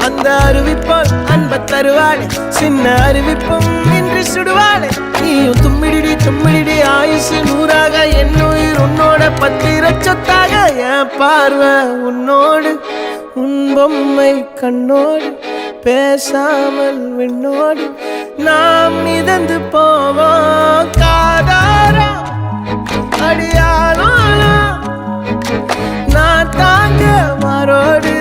அந்த அறிவிப்பால் அன்ப தருவாளே சின்ன அறிவிப்பும் இன்று சுடுவாளே நீயும் தும்மிடி தும்மிடி ஆயுசு நூறாக என் உயிர் உன்னோட பத்திர சொத்தாக என் பார்வை உன்னோடு உன் பொம்மை கண்ணோடு பேசாமல் விண்ணோடு நாம் மிதந்து போவோம் காதாரா அடியாளோ நான் தாங்க மாறோடு